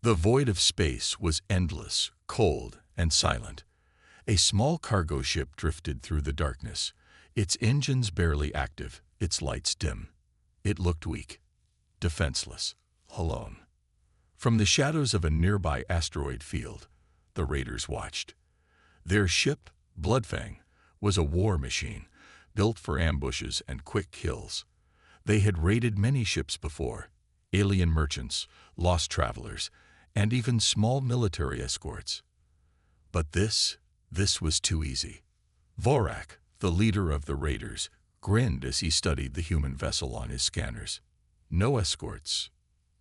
The void of space was endless, cold, and silent. A small cargo ship drifted through the darkness, its engines barely active, its lights dim. It looked weak, defenseless, alone. From the shadows of a nearby asteroid field, the raiders watched. Their ship, Bloodfang, was a war machine, built for ambushes and quick kills. They had raided many ships before, alien merchants, lost travelers, and even small military escorts. But this was too easy. Vorak, the leader of the raiders, grinned as he studied the human vessel on his scanners. No escorts,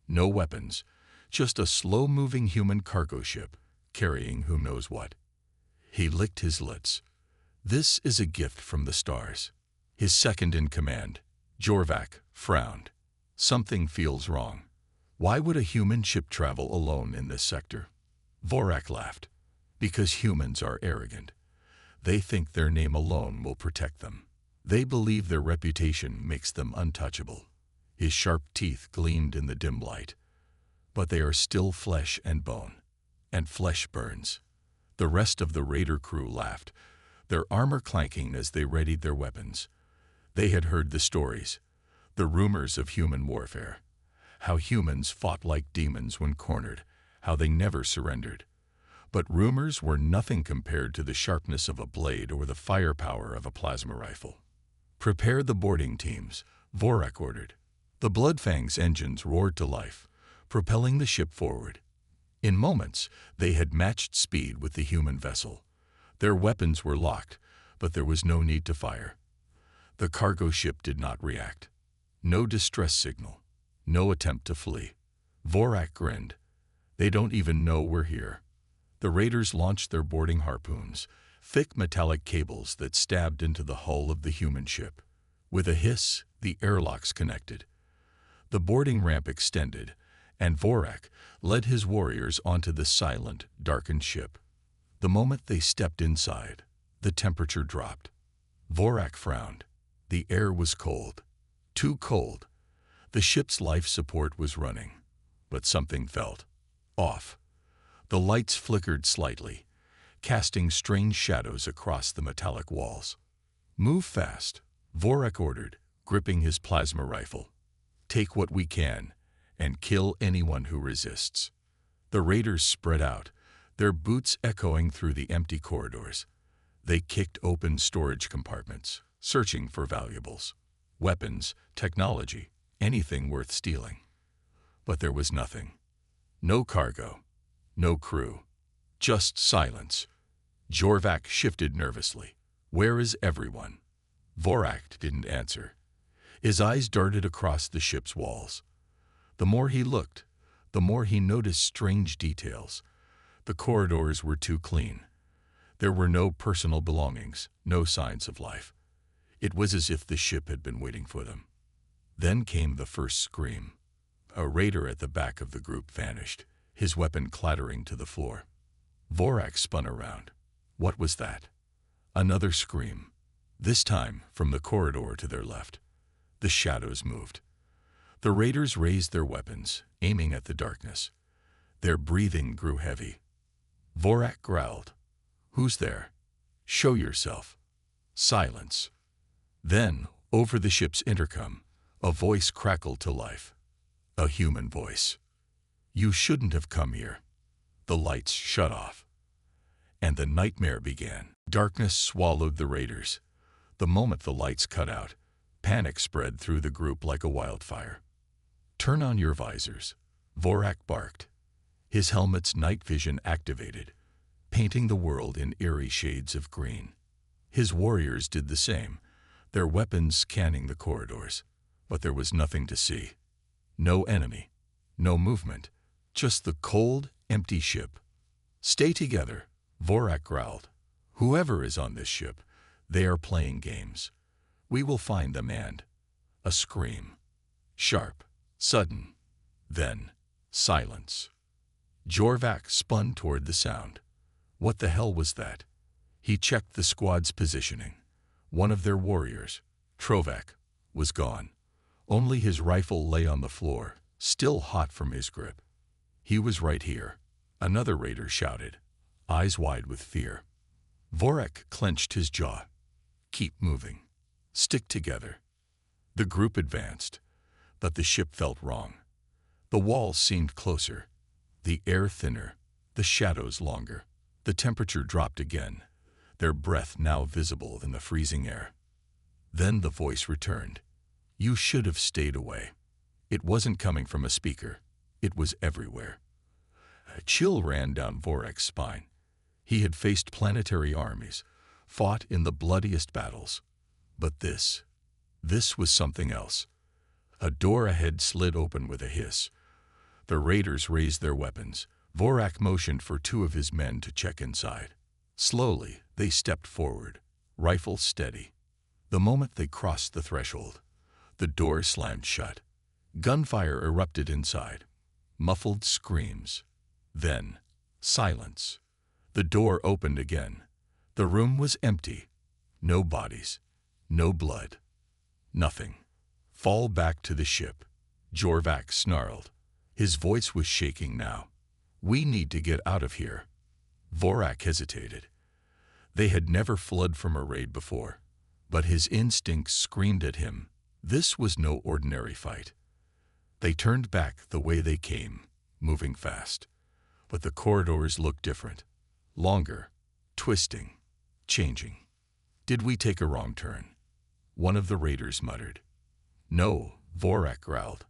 no weapons, just a slow-moving human cargo ship, carrying who knows what. He licked his lips. This is a gift from the stars. His second-in-command, Jorvac, frowned. Something feels wrong. Why would a human ship travel alone in this sector? Vorak laughed. Because humans are arrogant. They think their name alone will protect them. They believe their reputation makes them untouchable. His sharp teeth gleamed in the dim light. But they are still flesh and bone. And flesh burns. The rest of the raider crew laughed, their armor clanking as they readied their weapons. They had heard the stories, the rumors of human warfare. How humans fought like demons when cornered, how they never surrendered. But rumors were nothing compared to the sharpness of a blade or the firepower of a plasma rifle. Prepare the boarding teams, Vorak ordered. The Bloodfang's engines roared to life, propelling the ship forward. In moments, they had matched speed with the human vessel. Their weapons were locked, but there was no need to fire. The cargo ship did not react. No distress signal. No attempt to flee. Vorak grinned. They don't even know we're here. The raiders launched their boarding harpoons, thick metallic cables that stabbed into the hull of the human ship. With a hiss, the airlocks connected. The boarding ramp extended, and Vorak led his warriors onto the silent, darkened ship. The moment they stepped inside, the temperature dropped. Vorak frowned. The air was cold. Too cold. The ship's life support was running, but something felt off. The lights flickered slightly, casting strange shadows across the metallic walls. Move fast, Vorak ordered, gripping his plasma rifle. Take what we can, and kill anyone who resists. The raiders spread out, their boots echoing through the empty corridors. They kicked open storage compartments, searching for valuables, weapons, technology, anything worth stealing. But there was nothing. No cargo, no crew, just silence. Jorvac shifted nervously. Where is everyone? Vorak didn't answer. His eyes darted across the ship's walls. The more he looked, the more he noticed strange details. The corridors were too clean. There were no personal belongings, no signs of life. It was as if the ship had been waiting for them. Then came the first scream. A raider at the back of the group vanished, his weapon clattering to the floor. Vorak spun around. What was that? Another scream. This time from the corridor to their left. The shadows moved. The raiders raised their weapons, aiming at the darkness. Their breathing grew heavy. Vorak growled. Who's there? Show yourself. Silence. Then, over the ship's intercom, a voice crackled to life. A human voice. You shouldn't have come here. The lights shut off. And the nightmare began. Darkness swallowed the raiders. The moment the lights cut out, panic spread through the group like a wildfire. Turn on your visors, Vorak barked. His helmet's night vision activated, painting the world in eerie shades of green. His warriors did the same, their weapons scanning the corridors. But there was nothing to see. No enemy, no movement, just the cold, empty ship. Stay together, Vorak growled. Whoever is on this ship, they are playing games. We will find them and... A scream. Sharp, sudden. Then, silence. Jorvac spun toward the sound. What the hell was that? He checked the squad's positioning. One of their warriors, Trovac, was gone. Only his rifle lay on the floor, still hot from his grip. He was right here, another raider shouted, eyes wide with fear. Vorak clenched his jaw. Keep moving. Stick together. The group advanced, but the ship felt wrong. The walls seemed closer, the air thinner, the shadows longer. The temperature dropped again, their breath now visible in the freezing air. Then the voice returned. You should have stayed away. It wasn't coming from a speaker. It was everywhere. A chill ran down Vorak's spine. He had faced planetary armies, fought in the bloodiest battles. But this was something else. A door ahead slid open with a hiss. The raiders raised their weapons. Vorak motioned for two of his men to check inside. Slowly, they stepped forward, rifles steady. The moment they crossed the threshold, the door slammed shut. Gunfire erupted inside. Muffled screams. Then, silence. The door opened again. The room was empty. No bodies. No blood. Nothing. Fall back to the ship. Jorvac snarled. His voice was shaking now. We need to get out of here. Vorak hesitated. They had never fled from a raid before, but his instincts screamed at him. This was no ordinary fight. They turned back the way they came, moving fast. But the corridors looked different. Longer, twisting, changing. Did we take a wrong turn? One of the raiders muttered. No, Vorak growled.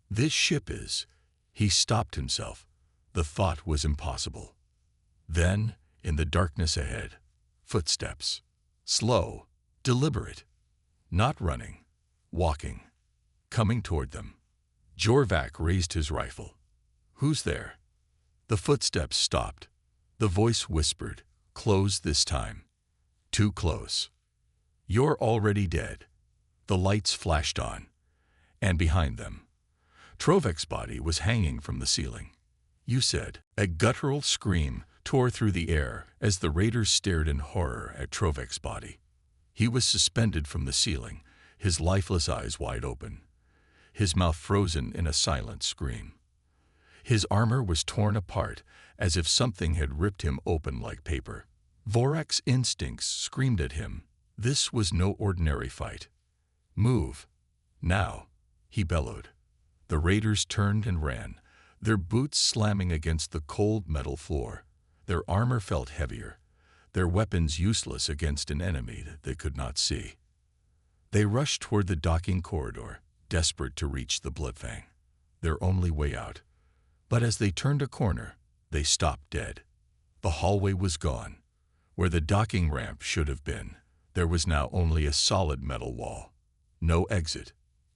This ship is. He stopped himself. The thought was impossible. Then, in the darkness ahead, footsteps. Slow, deliberate. Not running, walking, coming toward them. Jorvac raised his rifle. Who's there? The footsteps stopped. The voice whispered, close this time. Too close. You're already dead. The lights flashed on. And behind them, Trovek's body was hanging from the ceiling. You said. A guttural scream tore through the air as the raiders stared in horror at Trovek's body. He was suspended from the ceiling, his lifeless eyes wide open, his mouth frozen in a silent scream. His armor was torn apart as if something had ripped him open like paper. Vorak's instincts screamed at him. This was no ordinary fight. Move. Now, he bellowed. The raiders turned and ran, their boots slamming against the cold metal floor. Their armor felt heavier, their weapons useless against an enemy that they could not see. They rushed toward the docking corridor, desperate to reach the Bloodfang, their only way out. But as they turned a corner, they stopped dead. The hallway was gone. Where the docking ramp should have been, there was now only a solid metal wall. No exit,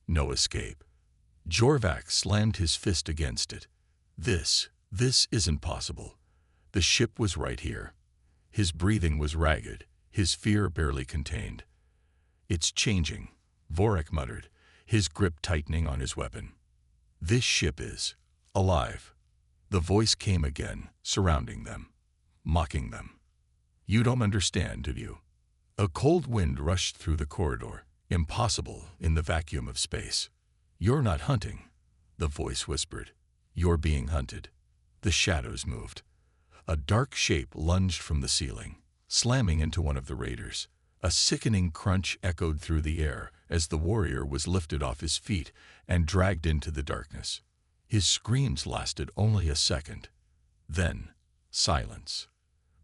no escape. Jorvac slammed his fist against it. This isn't possible. The ship was right here. His breathing was ragged, his fear barely contained. It's changing, Vorak muttered, his grip tightening on his weapon. This ship is alive. The voice came again, surrounding them, mocking them. You don't understand, do you? A cold wind rushed through the corridor, impossible in the vacuum of space. You're not hunting, the voice whispered. You're being hunted. The shadows moved. A dark shape lunged from the ceiling, slamming into one of the raiders. A sickening crunch echoed through the air as the warrior was lifted off his feet and dragged into the darkness. His screams lasted only a second. Then, silence.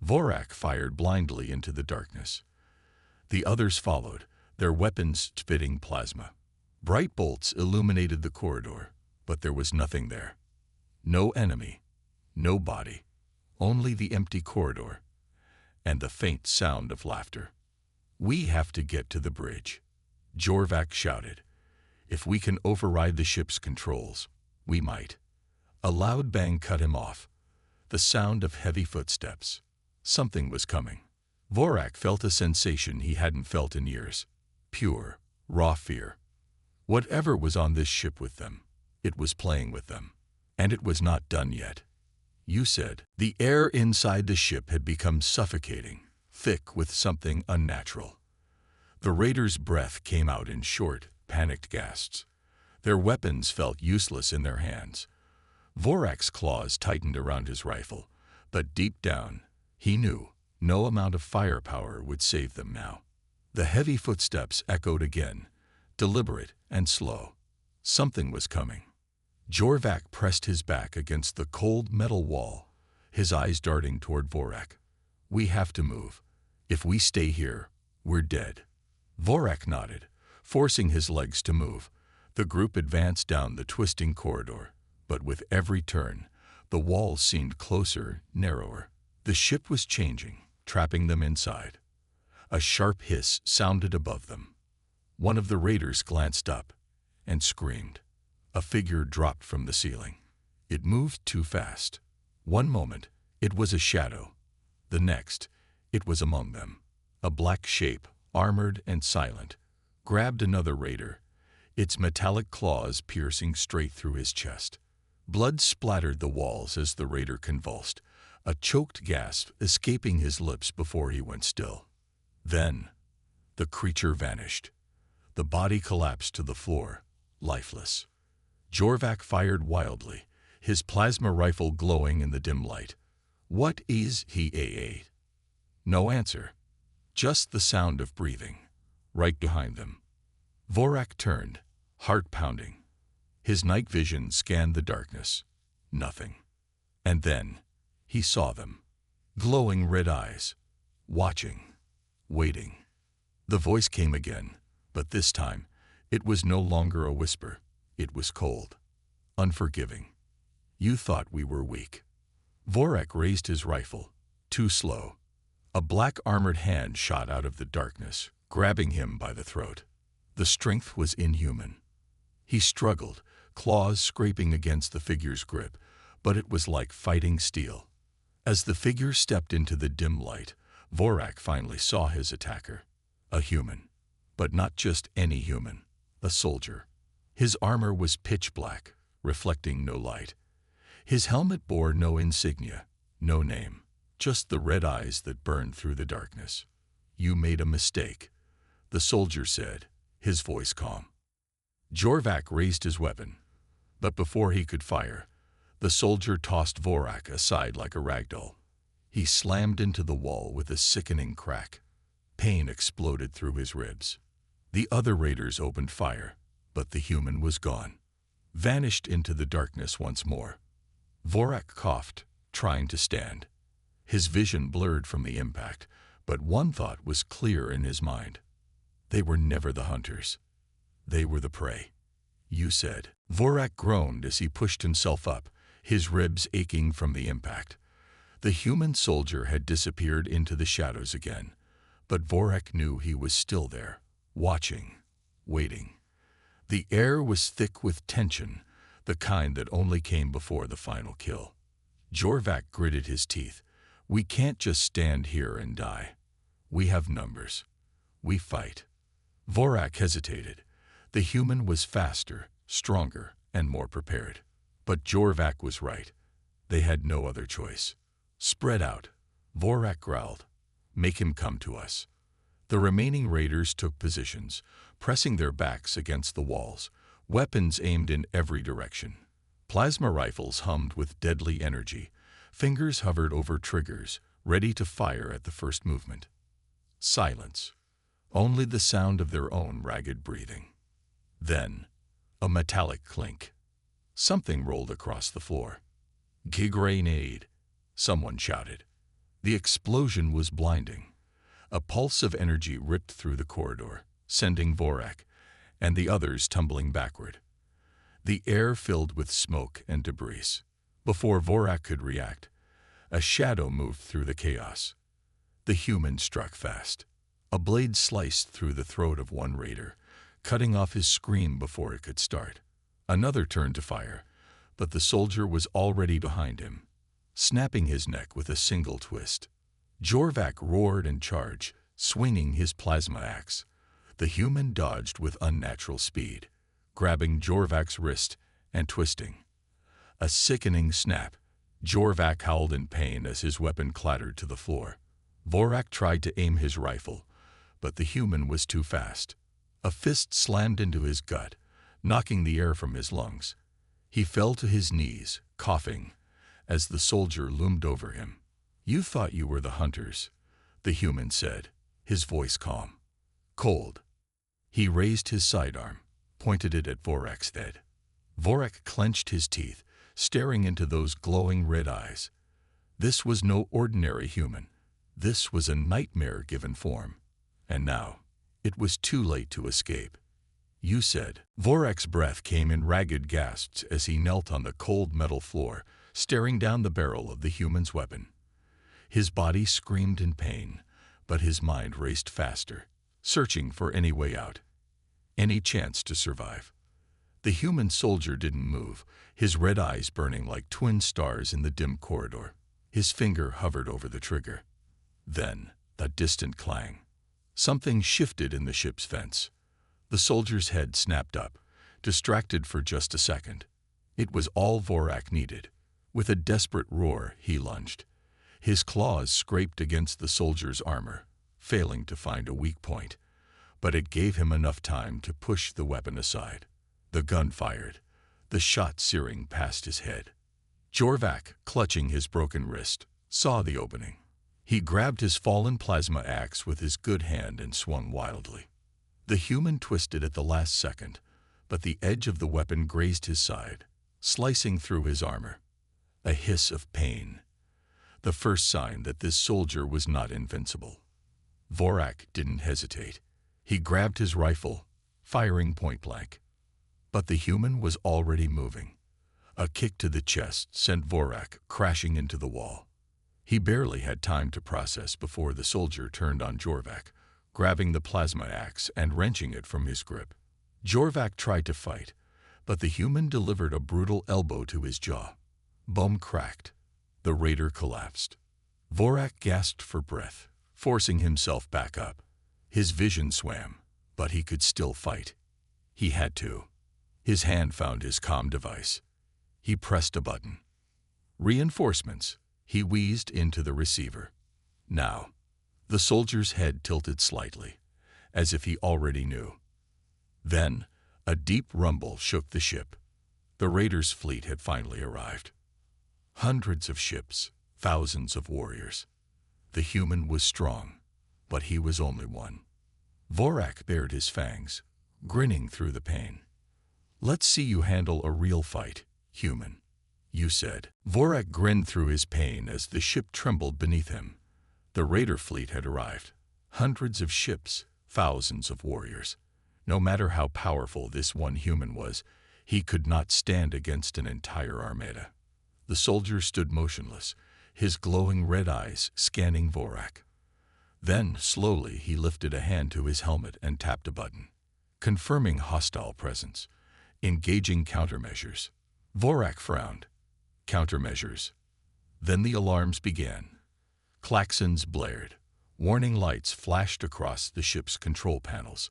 Vorak fired blindly into the darkness. The others followed, their weapons spitting plasma. Bright bolts illuminated the corridor, but there was nothing there. No enemy, no body, only the empty corridor, and the faint sound of laughter. We have to get to the bridge, Jorvac shouted. If we can override the ship's controls, we might. A loud bang cut him off, the sound of heavy footsteps. Something was coming. Vorak felt a sensation he hadn't felt in years. Pure, raw fear. Whatever was on this ship with them, it was playing with them. And it was not done yet. You said. The air inside the ship had become suffocating, thick with something unnatural. The raiders' breath came out in short, panicked gasps. Their weapons felt useless in their hands. Vorak's claws tightened around his rifle, but deep down, he knew no amount of firepower would save them now. The heavy footsteps echoed again, deliberate and slow. Something was coming. Jorvac pressed his back against the cold metal wall, his eyes darting toward Vorak. "We have to move. If we stay here, we're dead." Vorak nodded, forcing his legs to move. The group advanced down the twisting corridor, but with every turn, the walls seemed closer, narrower. The ship was changing, trapping them inside. A sharp hiss sounded above them. One of the raiders glanced up and screamed. A figure dropped from the ceiling. It moved too fast. One moment, it was a shadow. The next, it was among them. A black shape, armored and silent, grabbed another raider, its metallic claws piercing straight through his chest. Blood splattered the walls as the raider convulsed, a choked gasp escaping his lips before he went still. Then, the creature vanished. The body collapsed to the floor, lifeless. Jorvac fired wildly, his plasma rifle glowing in the dim light. "What is he?" No answer, just the sound of breathing, right behind them. Vorak turned, heart pounding. His night vision scanned the darkness. Nothing. And then, he saw them. Glowing red eyes. Watching. Waiting. The voice came again, but this time, it was no longer a whisper. It was cold. Unforgiving. "You thought we were weak." Vorak raised his rifle. Too slow. A black armored hand shot out of the darkness, grabbing him by the throat. The strength was inhuman. He struggled, claws scraping against the figure's grip, but it was like fighting steel. As the figure stepped into the dim light, Vorak finally saw his attacker. A human. But not just any human. A soldier. His armor was pitch black, reflecting no light. His helmet bore no insignia, no name, just the red eyes that burned through the darkness. "You made a mistake," the soldier said, his voice calm. Jorvac raised his weapon, but before he could fire, the soldier tossed Vorak aside like a ragdoll. He slammed into the wall with a sickening crack. Pain exploded through his ribs. The other raiders opened fire, but the human was gone, vanished into the darkness once more. Vorak coughed, trying to stand. His vision blurred from the impact, but one thought was clear in his mind. They were never the hunters. They were the prey. "You said." Vorak groaned as he pushed himself up, his ribs aching from the impact. The human soldier had disappeared into the shadows again, but Vorak knew he was still there, watching, waiting. The air was thick with tension, the kind that only came before the final kill. Jorvac gritted his teeth. "We can't just stand here and die. We have numbers. We fight." Vorak hesitated. The human was faster, stronger, and more prepared. But Jorvac was right. They had no other choice. "Spread out," Vorak growled. "Make him come to us." The remaining raiders took positions, pressing their backs against the walls, weapons aimed in every direction. Plasma rifles hummed with deadly energy. Fingers hovered over triggers, ready to fire at the first movement. Silence. Only the sound of their own ragged breathing. Then, a metallic clink. Something rolled across the floor. "Grenade!" someone shouted. The explosion was blinding. A pulse of energy ripped through the corridor, sending Vorak and the others tumbling backward. The air filled with smoke and debris. Before Vorak could react, a shadow moved through the chaos. The human struck fast. A blade sliced through the throat of one raider, cutting off his scream before it could start. Another turned to fire, but the soldier was already behind him, snapping his neck with a single twist. Jorvac roared and charged, swinging his plasma axe. The human dodged with unnatural speed, grabbing Jorvac's wrist and twisting. A sickening snap. Jorvac howled in pain as his weapon clattered to the floor. Vorak tried to aim his rifle, but the human was too fast. A fist slammed into his gut, knocking the air from his lungs. He fell to his knees, coughing, as the soldier loomed over him. "You thought you were the hunters," the human said, his voice calm. Cold. He raised his sidearm, pointed it at Vorak's head. Vorak clenched his teeth, staring into those glowing red eyes. This was no ordinary human. This was a nightmare given form. And now, it was too late to escape. "You said." Vorak's breath came in ragged gasps as he knelt on the cold metal floor, staring down the barrel of the human's weapon. His body screamed in pain, but his mind raced faster, searching for any way out, any chance to survive. The human soldier didn't move, his red eyes burning like twin stars in the dim corridor. His finger hovered over the trigger. Then, a distant clang. Something shifted in the ship's fence. The soldier's head snapped up, distracted for just a second. It was all Vorak needed. With a desperate roar, he lunged. His claws scraped against the soldier's armor, failing to find a weak point. But it gave him enough time to push the weapon aside. The gun fired, the shot searing past his head. Jorvac, clutching his broken wrist, saw the opening. He grabbed his fallen plasma axe with his good hand and swung wildly. The human twisted at the last second, but the edge of the weapon grazed his side, slicing through his armor. A hiss of pain. The first sign that this soldier was not invincible. Vorak didn't hesitate. He grabbed his rifle, firing point blank. But the human was already moving. A kick to the chest sent Vorak crashing into the wall. He barely had time to process before the soldier turned on Jorvac, grabbing the plasma axe and wrenching it from his grip. Jorvac tried to fight, but the human delivered a brutal elbow to his jaw. Bone cracked. The raider collapsed. Vorak gasped for breath, forcing himself back up. His vision swam, but he could still fight. He had to. His hand found his comm device. He pressed a button. Reinforcements. He wheezed into the receiver. Now. The soldier's head tilted slightly, as if he already knew. Then, a deep rumble shook the ship. The raiders' fleet had finally arrived. Hundreds of ships, thousands of warriors. The human was strong, but he was only one. Vorak bared his fangs, grinning through the pain. "Let's see you handle a real fight, human," you said. Vorak grinned through his pain as the ship trembled beneath him. The raider fleet had arrived. Hundreds of ships, thousands of warriors. No matter how powerful this one human was, he could not stand against an entire armada. The soldier stood motionless, his glowing red eyes scanning Vorak. Then, slowly, he lifted a hand to his helmet and tapped a button, confirming hostile presence, engaging countermeasures. Vorak frowned. Countermeasures. Then the alarms began. Klaxons blared. Warning lights flashed across the ship's control panels.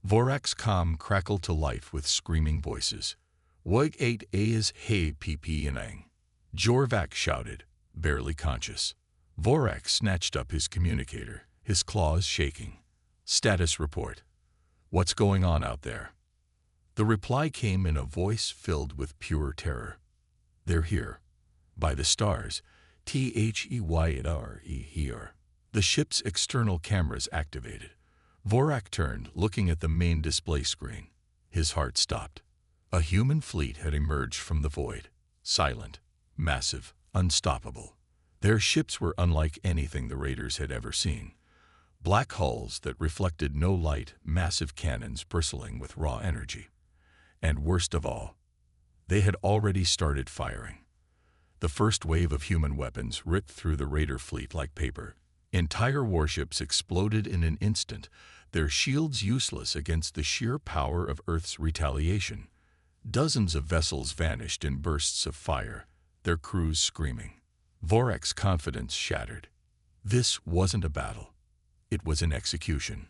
Vorak's comm crackled to life with screaming voices. "Wig 8A is hey ppnang." Jorvac shouted, barely conscious. Vorak snatched up his communicator, his claws shaking. "Status report. What's going on out there?" The reply came in a voice filled with pure terror. "They're here. By the stars. THEYRE here." The ship's external cameras activated. Vorak turned, looking at the main display screen. His heart stopped. A human fleet had emerged from the void. Silent, massive, unstoppable. Their ships were unlike anything the raiders had ever seen. Black hulls that reflected no light, massive cannons bristling with raw energy. And worst of all, they had already started firing. The first wave of human weapons ripped through the raider fleet like paper. Entire warships exploded in an instant, their shields useless against the sheer power of Earth's retaliation. Dozens of vessels vanished in bursts of fire, their crews screaming. Vorak's confidence shattered. This wasn't a battle. It was an execution.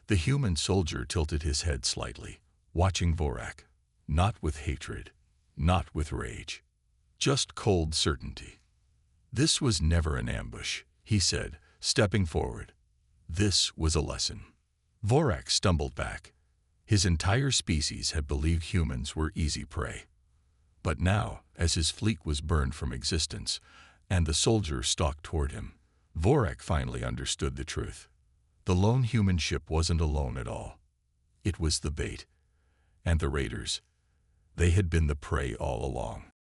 The human soldier tilted his head slightly, watching Vorak. Not with hatred, not with rage. Just cold certainty. "This was never an ambush," he said, stepping forward. "This was a lesson." Vorak stumbled back. His entire species had believed humans were easy prey. But now, as his fleet was burned from existence, and the soldier stalked toward him, Vorak finally understood the truth. The lone human ship wasn't alone at all. It was the bait. And the raiders, they had been the prey all along.